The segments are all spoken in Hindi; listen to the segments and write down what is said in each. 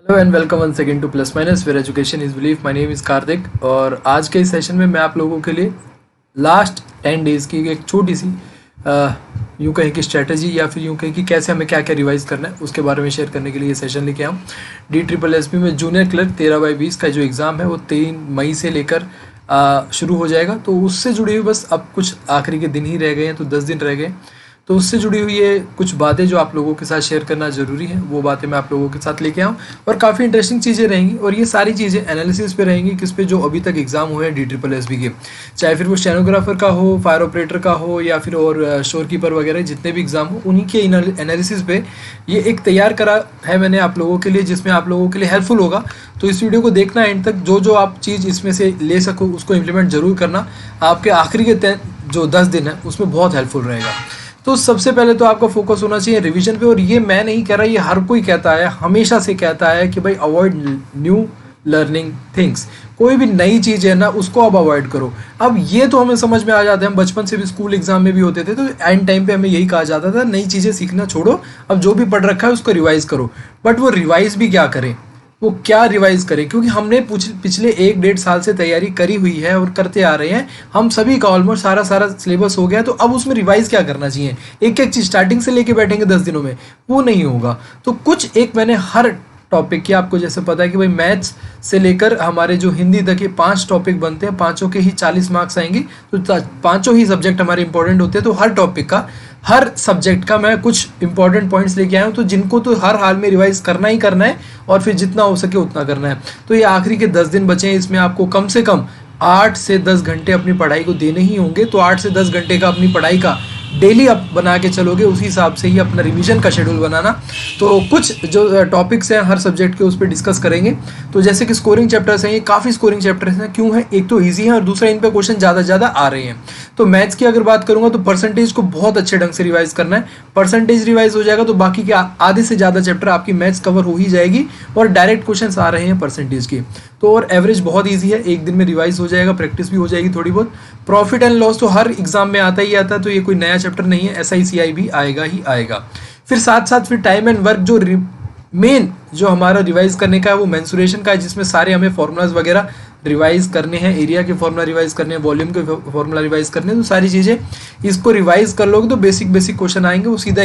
Hello and welcome one second to plus minus where education is belief. My name is Kartik और आज के इस सेशन में मैं आप लोगों के लिए लास्ट 10 डेज़ की एक छोटी सी यूँ कहें कि स्ट्रेटजी या फिर यूँ कहें कि कैसे हमें क्या क्या रिवाइज करना है उसके बारे में शेयर करने के लिए ये सेशन लेके आऊँ। DSSB में जूनियर क्लर्क 13/20 का जो एग्ज़ाम है वो 3 मई से लेकर शुरू हो जाएगा। तो उससे जुड़ी हुई बस अब कुछ आखिरी के दिन ही रह गए हैं, तो 10 दिन रह गए। तो उससे जुड़ी हुई ये कुछ बातें जो आप लोगों के साथ शेयर करना ज़रूरी है, वो बातें मैं आप लोगों के साथ लेके आऊँ और काफ़ी इंटरेस्टिंग चीज़ें रहेंगी। और ये सारी चीज़ें एनालिसिस पे रहेंगी किस पे, जो अभी तक एग्जाम हुए हैं DSSB के, चाहे फिर वो स्टेनोग्राफर का हो, फायर ऑपरेटर का हो या फिर और शोर कीपर वगैरह जितने भी एग्जाम हो, उन्हीं के एनालिसिस पे ये एक तैयार करा है मैंने आप लोगों के लिए, जिसमें आप लोगों के लिए हेल्पफुल होगा। तो इस वीडियो को देखना एंड तक, जो जो आप चीज़ इसमें से ले सको उसको इम्प्लीमेंट ज़रूर करना। आपके आखिरी के जो 10 दिन है उसमें बहुत हेल्पफुल रहेगा। तो सबसे पहले तो आपका फोकस होना चाहिए रिवीजन पे। और ये मैं नहीं कह रहा, ये हर कोई कहता है, हमेशा से कहता है कि भाई अवॉइड न्यू लर्निंग थिंग्स। कोई भी नई चीज़ है ना, उसको अब अवॉइड करो। अब ये तो हमें समझ में आ जाता है, हम बचपन से भी स्कूल एग्जाम में भी होते थे तो एंड टाइम पे हमें यही कहा जाता था, नई चीज़ें सीखना छोड़ो, अब जो भी पढ़ रखा है उसको रिवाइज करो। बट वो रिवाइज भी क्या करें, वो क्या रिवाइज करें, क्योंकि हमने पिछले 1-1.5 साल से तैयारी करी हुई है और करते आ रहे हैं। हम सभी का ऑलमोस्ट सारा सिलेबस हो गया, तो अब उसमें रिवाइज क्या करना चाहिए। एक एक चीज स्टार्टिंग से लेके बैठेंगे 10 दिनों में, वो नहीं होगा। तो कुछ एक मैंने हर टॉपिक की, आपको जैसे पता है कि भाई मैथ्स से लेकर हमारे जो हिंदी तक के 5 टॉपिक बनते हैं, पांचों के ही 40 मार्क्स आएंगे। तो पांचों ही सब्जेक्ट हमारे इंपॉर्टेंट होते हैं। तो हर टॉपिक का, हर सब्जेक्ट का मैं कुछ इंपॉर्टेंट पॉइंट्स लेके आया हूँ, तो जिनको तो हर हाल में रिवाइज करना ही करना है और फिर जितना हो सके उतना करना है। तो ये आखिरी के 10 दिन बचे हैं, इसमें आपको कम से कम 8 से 10 घंटे अपनी पढ़ाई को देने ही होंगे। तो 8 से 10 घंटे का अपनी पढ़ाई का डेली आप बना के चलोगे, उसी हिसाब से ही अपना रिवीजन का शेड्यूल बनाना। तो कुछ जो टॉपिक्स हैं हर सब्जेक्ट के, उस पर डिस्कस करेंगे। तो जैसे कि स्कोरिंग चैप्टर्स हैं, ये काफ़ी स्कोरिंग चैप्टर्स हैं। क्यों है, एक तो ईजी है और दूसरा इन पे क्वेश्चन ज़्यादा आ रहे हैं। तो मैथ्स की अगर बात करूंगा तो परसेंटेज को बहुत अच्छे ढंग से रिवाइज करना है। परसेंटेज रिवाइज हो जाएगा तो बाकी के आधे से ज़्यादा चैप्टर आपकी मैथ्स कवर हो ही जाएगी और डायरेक्ट क्वेश्चन आ रहे हैं परसेंटेज के। तो और एवरेज बहुत ईजी है, एक दिन में रिवाइज हो जाएगा, प्रैक्टिस भी हो जाएगी थोड़ी बहुत। प्रॉफिट एंड लॉस तो हर एग्जाम में आता ही आता है, तो ये कोई नया चैप्टर नहीं है। SICI भी आएगा ही आएगा। फिर साथ साथ फिर टाइम एंड वर्क, जो मेन जो हमारा रिवाइज करने का है वो मेंसुरेशन का है, जिसमें सारे हमें फॉर्मूलाज वगैरह रिवाइज करने हैं, एरिया के फॉर्मूला रिवाइज करने हैं, वॉल्यूम के फॉर्मूला रिवाइज करने हैं। तो सारी चीज़ें इसको रिवाइज कर लोगे तो बेसिक क्वेश्चन आएंगे, वो सीधा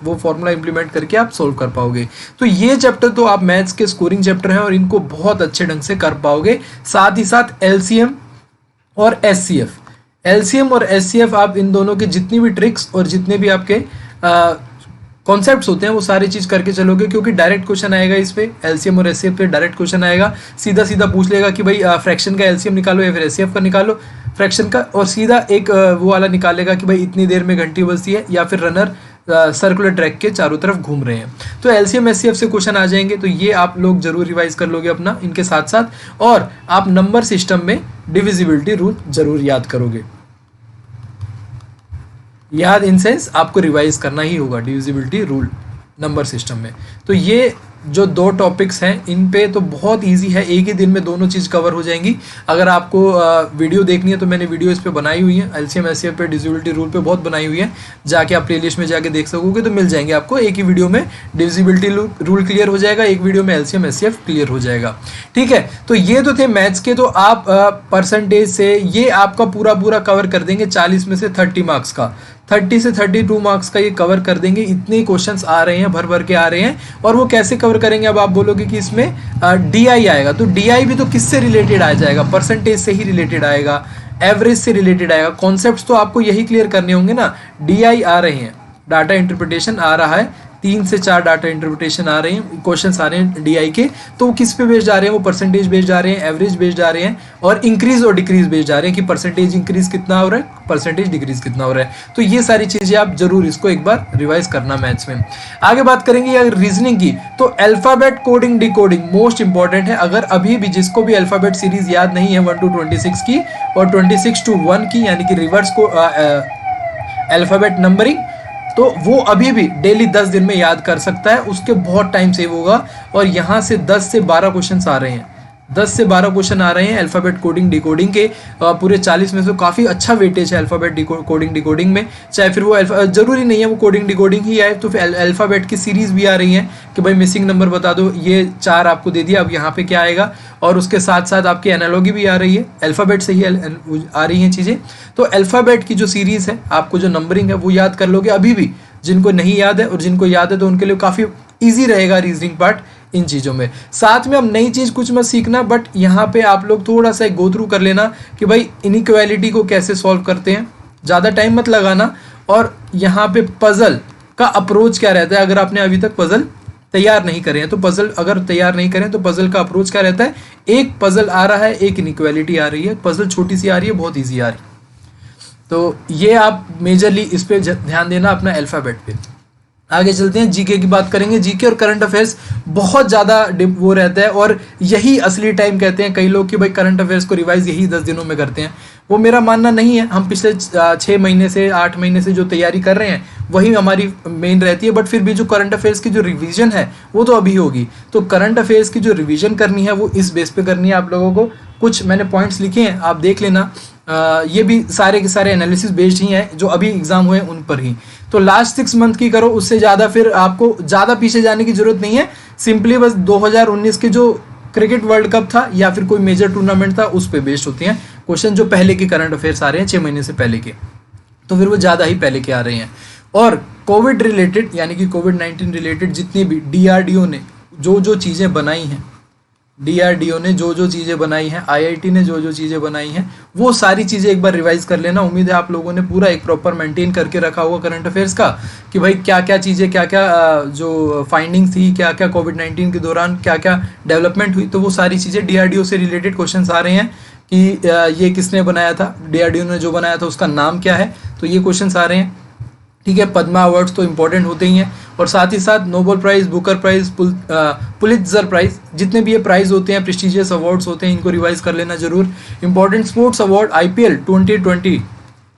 वो फॉर्मूला इंप्लीमेंट करके आप सोल्व कर पाओगे। तो ये चैप्टर तो आप मैथ्स के स्कोरिंग चैप्टर हैं और इनको बहुत अच्छे ढंग से कर पाओगे। साथ ही साथ LCM और SCF, LCM और SCF, आप इन दोनों के जितनी भी ट्रिक्स और जितने भी आपके कॉन्सेप्ट्स होते हैं वो सारी चीज करके चलोगे, क्योंकि डायरेक्ट क्वेश्चन आएगा इस पे। LCM और SCF पे डायरेक्ट क्वेश्चन आएगा, सीधा पूछ लेगा कि भाई फ्रैक्शन का LCM निकालो या फिर SCF का निकालो फ्रैक्शन का, और सीधा एक वो वाला निकालेगा कि भाई इतनी देर में घंटी बजती है या फिर रनर सर्कुलर ट्रैक के चारों तरफ घूम रहे हैं। तो LCM SCF से क्वेश्चन आ जाएंगे, तो ये आप लोग जरूर रिवाइज कर लोगे अपना इनके साथ साथ। और आप नंबर सिस्टम में डिविजिबिलिटी रूल जरूर याद करोगे। याद इन सेंस आपको रिवाइज करना ही होगा डिविजिबिलिटी रूल नंबर सिस्टम में। तो ये जो 2 टॉपिक्स हैं इन पे तो बहुत इजी है, एक ही दिन में दोनों चीज़ कवर हो जाएंगी। अगर आपको वीडियो देखनी है तो मैंने वीडियो इस पे बनाई हुई है, LCM SCF पे डिविजिबिलिटी रूल पे बहुत बनाई हुई है, जाके आप प्लेलिस्ट में जाके देख सकोगे तो मिल जाएंगे आपको। एक ही वीडियो में डिविजिबिलिटी रूल क्लियर हो जाएगा, एक वीडियो में LCM SCF क्लियर हो जाएगा। ठीक है, तो ये तो थे मैथ्स के। तो आप परसेंटेज से ये आपका पूरा कवर कर देंगे, 40 में से 30 मार्क्स का, 30 से 32 मार्क्स का ये कवर कर देंगे। इतने क्वेश्चंस आ रहे हैं, भर के आ रहे हैं। और वो कैसे कवर करेंगे, अब आप बोलोगे कि इसमें DI आएगा, तो DI भी तो किससे रिलेटेड आ जाएगा, परसेंटेज से ही रिलेटेड आएगा, एवरेज से रिलेटेड आएगा। कॉन्सेप्ट्स तो आपको यही क्लियर करने होंगे ना। DI आ रहे हैं, डाटा इंटरप्रिटेशन आ रहा है, 3 से 4 डाटा इंटरप्रिटेशन आ रहे हैं, क्वेश्चंस आ रहे हैं DI के। तो वो किस पे बेस्ड आ रहे हैं, वो परसेंटेज बेस्ड आ रहे हैं, एवरेज बेस्ड आ रहे हैं, और इंक्रीज और डिक्रीज बेस्ड आ रहे हैं कि परसेंटेज इंक्रीज कितना हो रहा है, परसेंटेज डिक्रीज कितना हो रहा है। तो ये सारी चीजें आप जरूर इसको एक बार रिवाइज करना मैथ्स में। आगे बात करेंगे अगर रीजनिंग की, तो alphabet coding decoding most important है। अगर अभी भी जिसको भी अल्फाबेट सीरीज याद नहीं है 1 to 26 की और 26 to 1 की, यानी कि रिवर्स को अल्फाबेट नंबरिंग, तो वो अभी भी डेली 10 दिन में याद कर सकता है, उसके बहुत टाइम सेव होगा। और यहाँ से 10 से 12 क्वेश्चन आ रहे हैं, 10 से 12 क्वेश्चन आ रहे हैं अल्फ़ाबेट कोडिंग डिकोडिंग के। पूरे 40 में से काफ़ी अच्छा वेटेज है अल्फ़ाबेट कोडिंग डिकोडिंग में। चाहे फिर वो ज़रूरी नहीं है वो कोडिंग डिकोडिंग ही आए, तो फिर अल्फ़ाबेट की सीरीज़ भी आ रही है कि भाई मिसिंग नंबर बता दो, ये 4 आपको दे दिया, अब यहाँ पे क्या आएगा। और उसके साथ साथ आपकी एनालॉगी भी आ रही है, अल्फ़ाबेट से ही आ रही हैं चीज़ें। तो अल्फ़ाबेट की जो सीरीज़ है, आपको जो नंबरिंग है वो याद कर लोगे अभी भी। जिनको नहीं याद है और जिनको याद है तो उनके लिए काफ़ी ईजी रहेगा रीजनिंग पार्ट इन चीज़ों में। साथ में अब नई चीज़ कुछ मत सीखना, बट यहाँ पे आप लोग थोड़ा सा गो थ्रू कर लेना कि भाई इनइक्वालिटी को कैसे सॉल्व करते हैं, ज़्यादा टाइम मत लगाना। और यहाँ पे पजल का अप्रोच क्या रहता है, अगर आपने अभी तक पजल तैयार नहीं करे हैं तो पजल अगर तैयार नहीं करें तो पजल का अप्रोच क्या रहता है, एक पजल आ रहा है, एक इनइक्वालिटी आ रही है, पजल छोटी सी आ रही है, बहुत ईजी आ रही है। तो ये आप मेजरली इस पे ध्यान देना अपना अल्फ़ाबेट पे। आगे चलते हैं, जीके की बात करेंगे। जीके और करंट अफेयर्स बहुत ज़्यादा वो रहता है, और यही असली टाइम कहते हैं कई लोग कि भाई करंट अफेयर्स को रिवाइज यही 10 दिनों में करते हैं। वो मेरा मानना नहीं है। हम पिछले 6 महीने से 8 महीने से जो तैयारी कर रहे हैं वही हमारी मेन रहती है, बट फिर भी जो करंट अफेयर्स की जो रिवीजन है वो तो अभी होगी। तो करंट अफेयर्स की जो रिवीजन करनी है वो इस बेस पे करनी है आप लोगों को। कुछ मैंने पॉइंट्स लिखे हैं, आप देख लेना। ये भी सारे के सारे एनालिसिस बेस्ड ही हैं जो अभी एग्जाम हुए उन पर ही। तो लास्ट 6 मंथ की करो, उससे ज़्यादा फिर आपको ज़्यादा पीछे जाने की जरूरत नहीं है। सिंपली बस 2019 के जो क्रिकेट वर्ल्ड कप था या फिर कोई मेजर टूर्नामेंट था उस पर बेस्ड होती हैं क्वेश्चन, जो पहले के करंट अफेयर्स आ रहे हैं 6 महीने से पहले के, तो फिर वो ज़्यादा ही पहले के आ रहे हैं। और कोविड रिलेटेड यानी कि कोविड-19 रिलेटेड जितनी भी डीआरडीओ ने जो चीज़ें बनाई हैं, डीआरडीओ ने जो चीज़ें बनाई हैं, आईआईटी ने जो चीज़ें बनाई हैं, वो सारी चीज़ें एक बार रिवाइज कर लेना। उम्मीद है आप लोगों ने पूरा एक प्रॉपर मेंटेन करके रखा होगा करंट अफेयर्स का कि भाई क्या क्या चीज़ें, क्या क्या जो फाइंडिंग्स थी, क्या क्या कोविड-19 के दौरान क्या क्या डेवलपमेंट हुई, तो वो सारी चीज़ें डीआरडीओ से रिलेटेड क्वेश्चन आ रहे हैं कि ये किसने बनाया था, डीआरडीओ ने जो बनाया था उसका नाम क्या है, तो ये क्वेश्चन आ रहे हैं। ठीक है, पद्मा अवार्ड्स तो इंपॉर्टेंट होते ही हैं, और साथ ही साथ Nobel Prize, Booker Prize, Pulitzer Prize, जितने भी ये प्राइज़ होते हैं, प्रेस्टिजियस अवार्ड्स होते हैं, इनको रिवाइज कर लेना जरूर। इंपॉर्टेंट स्पोर्ट्स अवार्ड आईपीएल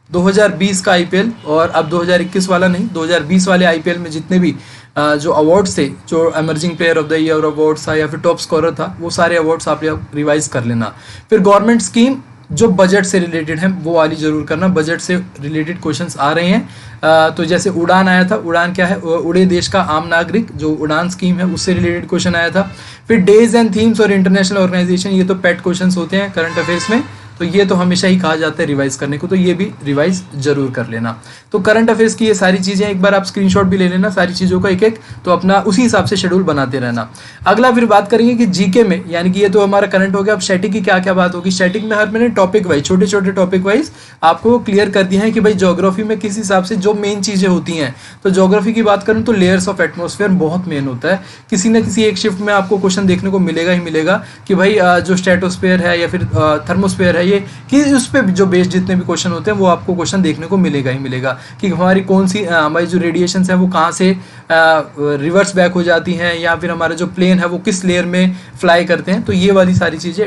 2020 का आईपीएल, और अब 2021 वाला नहीं, 2020 वाले आईपीएल में जितने भी जो अवार्ड्स थे, जो emerging player of the year awards था या फिर टॉप स्कोरर था, वो सारे अवार्ड्स आप रिवाइज कर लेना। फिर गवर्नमेंट स्कीम जो बजट से रिलेटेड है वो वाली जरूर करना, बजट से रिलेटेड क्वेश्चंस आ रहे हैं। तो जैसे उड़ान आया था, उड़ान क्या है, उड़े देश का आम नागरिक, जो उड़ान स्कीम है उससे रिलेटेड क्वेश्चन आया था। फिर डेज एंड थीम्स और इंटरनेशनल ऑर्गेनाइजेशन, ये तो पेट क्वेश्चंस होते हैं करंट अफेयर्स में, तो ये तो हमेशा ही कहा जाता है रिवाइज करने को, तो ये भी रिवाइज जरूर कर लेना। तो करंट अफेयर्स की ये सारी चीज़ें एक बार आप स्क्रीनशॉट भी ले लेना सारी चीज़ों का एक एक, तो अपना उसी हिसाब से शेड्यूल बनाते रहना। अगला फिर बात करेंगे कि जीके में, यानी कि ये तो हमारा करंट हो गया। अब स्टैटिक की क्या क्या बात होगी। स्टैटिक में हर मैंने टॉपिक वाइज, छोटे छोटे टॉपिक वाइज आपको क्लियर कर दिया है कि भाई ज्योग्राफी में किस हिसाब से जो मेन चीज़ें होती हैं। तो ज्योग्राफी की बात करूँ तो लेयर्स ऑफ एटमॉस्फेयर बहुत मेन होता है। किसी न किसी एक शिफ्ट में आपको क्वेश्चन देखने को मिलेगा ही मिलेगा कि भाई जो स्ट्रेटोस्फेयर है या फिर थर्मोस्फेयर है, ये कि उस पर जो बेस्ड जितने भी क्वेश्चन होते हैं वो आपको क्वेश्चन देखने को मिलेगा ही मिलेगा कि हमारी कौन सी हमारी जो रेडिएशंस हैं वो कहाँ से रिवर्स बैक हो जाती हैं, या फिर हमारा जो प्लेन है वो किस लेयर में फ्लाई करते हैं। तो ये वाली सारी चीज़ें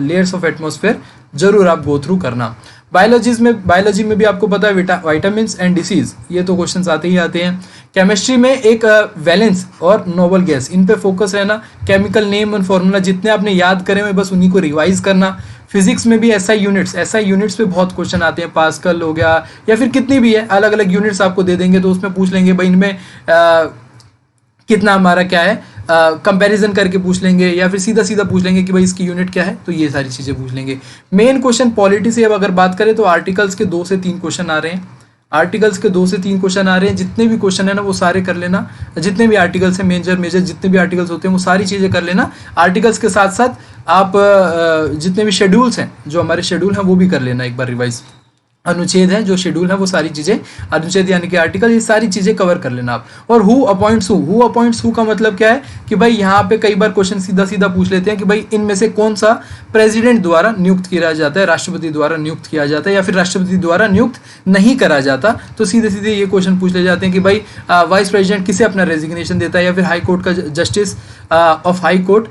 लेयर्स ऑफ एटमॉस्फेयर जरूर आप गो थ्रू करना। बायोलॉजी में भी आपको पता है विटामिन्स एंड डिसीज, ये तो क्वेश्चंस आते ही आते हैं। केमिस्ट्री में एक वैलेंस और नोबल गैस, इन पे फोकस रहना। केमिकल नेम और फॉर्मूला जितने आपने याद करे हुए बस उन्हीं को रिवाइज करना। फिजिक्स में भी एसआई यूनिट्स पे बहुत क्वेश्चन आते हैं, पास्कल हो गया या फिर कितनी भी है, अलग अलग यूनिट्स आपको दे देंगे तो उसमें पूछ लेंगे भाई इनमें कितना हमारा क्या है, कंपैरिजन करके पूछ लेंगे, या फिर सीधा सीधा पूछ लेंगे कि भाई इसकी यूनिट क्या है, तो ये सारी चीज़ें पूछ लेंगे। मेन क्वेश्चन पॉलिटी से अब अगर बात करें तो आर्टिकल्स के 2 से 3 क्वेश्चन आ रहे हैं। आर्टिकल्स के 2 से 3 क्वेश्चन आ रहे हैं। जितने भी क्वेश्चन है ना वो सारे कर लेना, जितने भी आर्टिकल्स हैं मेजर जितने भी आर्टिकल्स होते हैं वो सारी चीज़ें कर लेना। आर्टिकल्स के साथ साथ आप जितने भी शेड्यूल्स हैं, जो हमारे शेड्यूल हैं वो भी कर लेना एक बार रिवाइज। अनुच्छेद है, जो शेड्यूल है वो सारी चीज़ें, अनुच्छेद यानी कि आर्टिकल, ये सारी चीज़ें कवर कर लेना आप। और हु अपॉइंट्स हु का मतलब क्या है कि भाई यहाँ पे कई बार क्वेश्चन सीधा सीधा पूछ लेते हैं कि भाई इनमें से कौन सा प्रेसिडेंट द्वारा नियुक्त किया जाता है, राष्ट्रपति द्वारा नियुक्त किया जाता है, या फिर राष्ट्रपति द्वारा नियुक्त नहीं करा जाता। तो सीधे सीधे ये क्वेश्चन पूछ ले जाते हैं कि भाई वाइस प्रेसिडेंट किसे अपना रेजिग्नेशन देता है, या फिर हाई कोर्ट का justice of high court,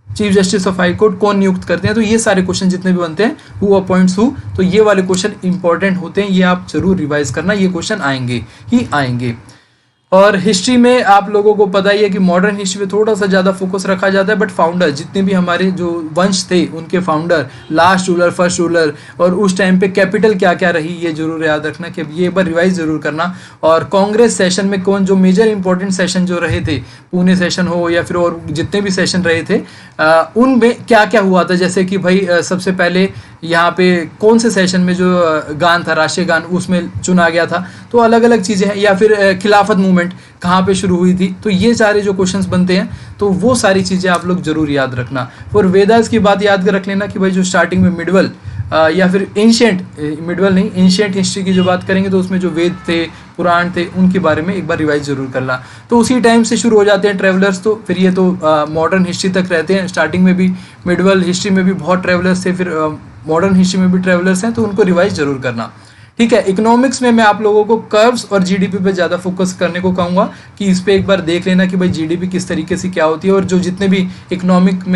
chief justice of high court कौन नियुक्त करते हैं। तो ये सारे क्वेश्चन जितने भी बनते हैं हु अपॉइंट्स हु, तो ये वाले क्वेश्चन इंपॉर्टेंट होते हैं, ये आप जरूर रिवाइज करना, ये क्वेश्चन आएंगे ही आएंगे। और हिस्ट्री में आप लोगों को पता ही है कि मॉडर्न हिस्ट्री में थोड़ा सा ज़्यादा फोकस रखा जाता है, बट फाउंडर जितने भी हमारे जो वंश थे उनके founder, last ruler, first ruler, और उस टाइम पे कैपिटल क्या क्या रही, ये जरूर याद रखना कि ये एक बार रिवाइज जरूर करना। और कांग्रेस सेशन में कौन जो मेजर इंपॉर्टेंट सेशन जो रहे थे, पुणे सेशन हो या फिर और जितने भी सेशन रहे थे, उनमें क्या क्या हुआ था। जैसे कि भाई सबसे पहले यहाँ पे कौन से सेशन में जो गान था, राष्ट्रीय गान, उसमें चुना गया था, तो अलग अलग चीज़ें हैं। या फिर खिलाफत मूवमेंट कहाँ पे शुरू हुई थी, तो ये सारे जो क्वेश्चंस बनते हैं तो वो सारी चीज़ें आप लोग जरूर याद रखना। और वेदास की बात याद रख लेना कि भाई जो स्टार्टिंग में मिडवल या फिर एंशिएंट, मिडवल नहीं, एंशिएंट हिस्ट्री की जो बात करेंगे तो उसमें जो वेद थे, पुराण थे, उनके बारे में एक बार रिवाइज जरूर करना। तो उसी टाइम से शुरू हो जाते हैं ट्रेवलर्स, तो फिर ये तो मॉडर्न हिस्ट्री तक रहते हैं। स्टार्टिंग में भी मिडवल हिस्ट्री में भी बहुत ट्रेवलर्स थे, फिर मॉडर्न हिस्ट्री में भी ट्रेवलर्स हैं, तो उनको रिवाइज जरूर करना। ठीक है, इकोनॉमिक्स में मैं आप लोगों को कर्व्स और जीडीपी पे ज़्यादा फोकस करने को कहूँगा कि इस पे एक बार देख लेना कि भाई जीडीपी किस तरीके से क्या होती है, और जो जितने भी इकोनॉमिक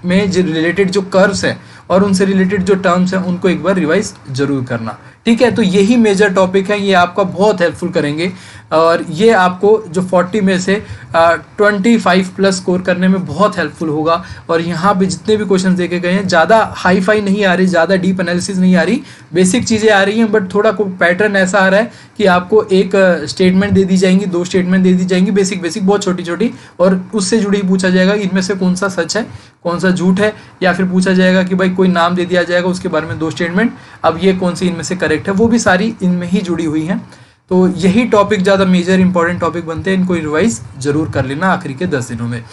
में जो रिलेटेड जो कर्व्स हैं और उनसे रिलेटेड जो टर्म्स हैं उनको एक बार रिवाइज जरूर करना। ठीक है, तो यही मेजर टॉपिक है, ये आपका बहुत हेल्पफुल करेंगे और ये आपको जो 40 में से 25 प्लस स्कोर करने में बहुत हेल्पफुल होगा। और यहाँ पे जितने भी क्वेश्चन देखे गए हैं ज़्यादा हाई फाई नहीं आ रही, ज़्यादा डीप एनालिसिस नहीं आ रही, बेसिक चीज़ें आ रही हैं, बट थोड़ा को पैटर्न ऐसा आ रहा है कि आपको एक स्टेटमेंट दे दी जाएंगी, 2 स्टेटमेंट दे दी जाएंगी, बेसिक बहुत छोटी छोटी, और उससे जुड़ी ही पूछा जाएगा इनमें से कौन सा सच है, कौन सा झूठ है, या फिर पूछा जाएगा कि भाई कोई नाम दे दिया जाएगा, उसके बारे में 2 स्टेटमेंट, अब ये कौन सी इनमें से करेक्ट है, वो भी सारी इनमें ही जुड़ी हुई हैं। तो यही टॉपिक ज़्यादा मेजर इंपॉर्टेंट टॉपिक बनते हैं, इनको रिवाइज जरूर कर लेना आखिरी के 10 दिनों में।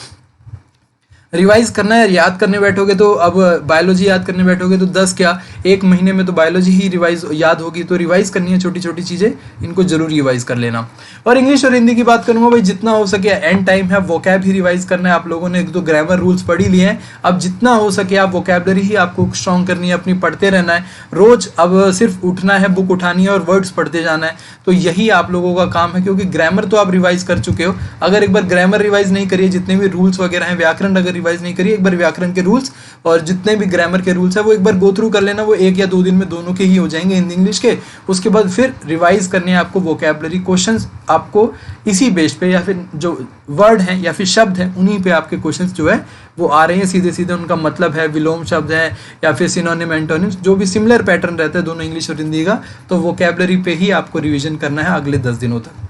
रिवाइज करना है, याद करने बैठोगे तो, अब बायोलॉजी याद करने बैठोगे तो 10 क्या 1 महीने में तो बायोलॉजी ही रिवाइज याद होगी। तो रिवाइज करनी है छोटी छोटी चीज़ें, इनको जरूर रिवाइज कर लेना। और इंग्लिश और हिंदी की बात करूंगा भाई, जितना हो सके एंड टाइम है, वोकैब ही रिवाइज करना है। आप लोगों ने एक तो ग्रामर रूल्स पढ़ ही लिए हैं, अब जितना हो सके आप वोकैबलरी ही आपको स्ट्रॉन्ग करनी है, अपनी पढ़ते रहना है रोज। अब सिर्फ उठना है, बुक उठानी है और वर्ड्स पढ़ते जाना है, तो यही आप लोगों का काम है। क्योंकि ग्रामर तो आप रिवाइज कर चुके हो, अगर एक बार ग्रामर रिवाइज नहीं करिए, जितने भी रूल्स वगैरह हैं, व्याकरण अगर रिवाइज नहीं करिए, एक बार व्याकरण के रूल्स और जितने भी ग्रामर के रूल्स है वो एक बार गो थ्रू कर लेना। वो 1 या 2 दिन में दोनों के ही हो जाएंगे, हिंदी इंग्लिश के। उसके बाद फिर रिवाइज करने हैं आपको वोकैबलरी क्वेश्चंस, आपको इसी बेस पे या फिर जो वर्ड हैं या फिर शब्द हैं उन्हीं पे आपके क्वेश्चंस जो है वो आ रहे हैं सीधे सीधे, उनका मतलब है, विलोम शब्द है या फिर सिनोनिम एंटोनिम्स, जो भी सिमिलर पैटर्न रहता है दोनों इंग्लिश और हिंदी का, तो वोकैबलरी पे ही आपको रिवीजन करना है अगले 10 दिनों तक।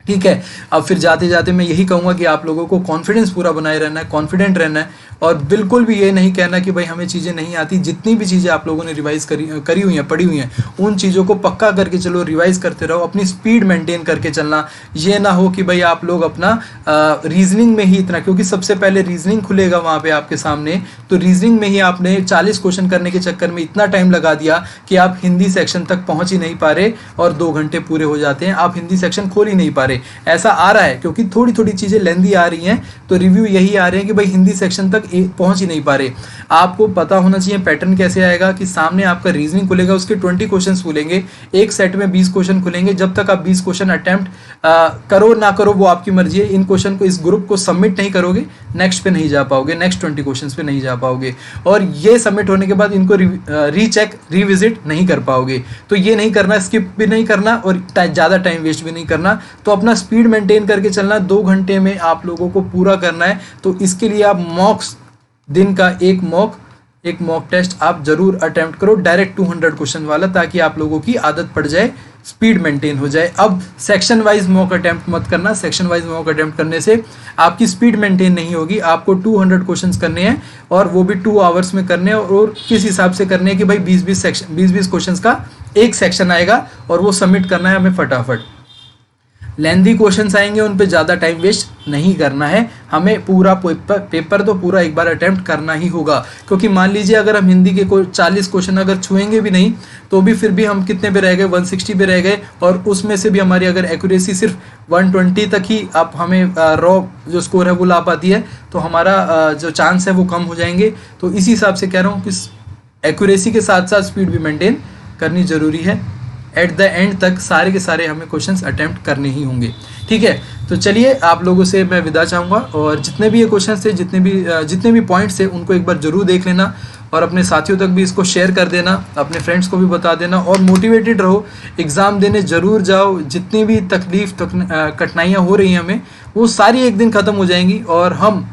ठीक है, अब फिर जाते जाते मैं यही कहूँगा कि आप लोगों को कॉन्फिडेंस पूरा बनाए रहना है, कॉन्फिडेंट रहना है, और बिल्कुल भी ये नहीं कहना कि भाई हमें चीज़ें नहीं आती। जितनी भी चीज़ें आप लोगों ने रिवाइज करी हुई हैं, पढ़ी हुई हैं, उन चीज़ों को पक्का करके चलो, रिवाइज करते रहो, अपनी स्पीड मेंटेन करके चलना। ये ना हो कि भाई आप लोग अपना रीजनिंग में ही इतना, क्योंकि सबसे पहले रीजनिंग खुलेगा वहाँ पे आपके सामने, तो रीजनिंग में ही आपने 40 क्वेश्चन करने के चक्कर में इतना टाइम लगा दिया कि आप हिंदी सेक्शन तक पहुँच ही नहीं पा रहे और 2 घंटे पूरे हो जाते हैं, आप हिंदी सेक्शन खोल ही नहीं पा रहे। ऐसा आ रहा है क्योंकि थोड़ी थोड़ी चीज़ें लेंदी आ रही हैं, तो रिव्यू यही आ रहे हैं कि भाई हिंदी सेक्शन तक पहुंच ही नहीं पा रहे। आपको पता होना चाहिए पैटर्न कैसे आएगा, कि सामने आपका रीजनिंग खुलेगा, उसके 20 क्वेश्चन खुलेंगे, एक सेट में 20 क्वेश्चन खुलेंगे। जब तक आप 20 क्वेश्चन अटेम्प्ट करो ना करो वो आपकी मर्जी है। इन क्वेश्चन को, इस ग्रुप को सबमिट नहीं करोगे, नेक्स्ट पे नहीं जा पाओगे, नेक्स्ट 20 क्वेश्चन पे नहीं जा पाओगे, और ये सबमिट होने के बाद इनको रीचेक रिविजिट नहीं कर पाओगे। तो ये नहीं करना, स्किप भी नहीं करना और ज़्यादा टाइम वेस्ट भी नहीं करना। तो अपना स्पीड मेंटेन करके चलना, 2 घंटे में आप लोगों को पूरा करना है। तो इसके लिए आप मॉक्स, दिन का एक मॉक टेस्ट आप जरूर अटेम्प्ट करो, डायरेक्ट 200 क्वेश्चन वाला, ताकि आप लोगों की आदत पड़ जाए, स्पीड मेंटेन हो जाए। अब सेक्शन वाइज मॉक अटेम्प्ट मत करना, सेक्शन वाइज मॉक अटेम्प्ट करने से आपकी स्पीड मेंटेन नहीं होगी। आपको 200 क्वेश्चंस करने हैं और वो भी 2 आवर्स में करने हैं, और किस हिसाब से करने हैं कि भाई 20-20 क्वेश्चंस का एक सेक्शन आएगा और वो सबमिट करना है हमें फटाफट। लेंदी क्वेश्चंस आएंगे, उन पे ज़्यादा टाइम वेस्ट नहीं करना है, हमें पूरा पेपर तो पूरा एक बार अटेम्प्ट करना ही होगा। क्योंकि मान लीजिए अगर हम हिंदी के कोई 40 क्वेश्चन अगर छुएंगे भी नहीं, तो भी फिर भी हम कितने पे रह गए, 160 पे रह गए, और उसमें से भी हमारी अगर एक्यूरेसी सिर्फ 120 तक ही आप हमें रॉ जो स्कोर है वो ला पाती है, तो हमारा जो चांस है वो कम हो जाएंगे। तो इसी हिसाब से कह रहा हूँ कि एक्यूरेसी के साथ साथ स्पीड भी मेंटेन करनी ज़रूरी है। एट द एंड तक सारे के सारे हमें क्वेश्चंस अटेम्प्ट करने ही होंगे। ठीक है, तो चलिए आप लोगों से मैं विदा चाहूँगा, और जितने भी ये क्वेश्चन थे, जितने भी पॉइंट्स थे, उनको एक बार जरूर देख लेना और अपने साथियों तक भी इसको शेयर कर देना, अपने फ्रेंड्स को भी बता देना, और मोटिवेटेड रहो, एग्ज़ाम देने ज़रूर जाओ। जितनी भी कठिनाइयाँ हो रही हैं हमें, वो सारी एक दिन ख़त्म हो जाएंगी, और हम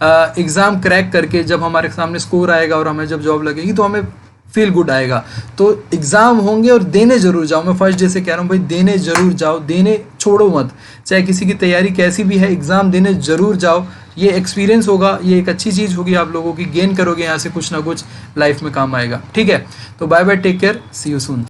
एग्ज़ाम क्रैक करके जब हमारे सामने स्कोर आएगा और हमें जब जॉब लगेगी तो हमें फील गुड आएगा। तो एग्ज़ाम होंगे और देने ज़रूर जाओ। मैं फर्स्ट डे से कह रहा हूँ भाई, देने ज़रूर जाओ, देने छोड़ो मत। चाहे किसी की तैयारी कैसी भी है, एग्ज़ाम देने ज़रूर जाओ। ये एक्सपीरियंस होगा, ये एक अच्छी चीज़ होगी, आप लोगों की गेन करोगे यहाँ से, कुछ ना कुछ लाइफ में काम आएगा। ठीक है, तो bye bye, take care, see you soon.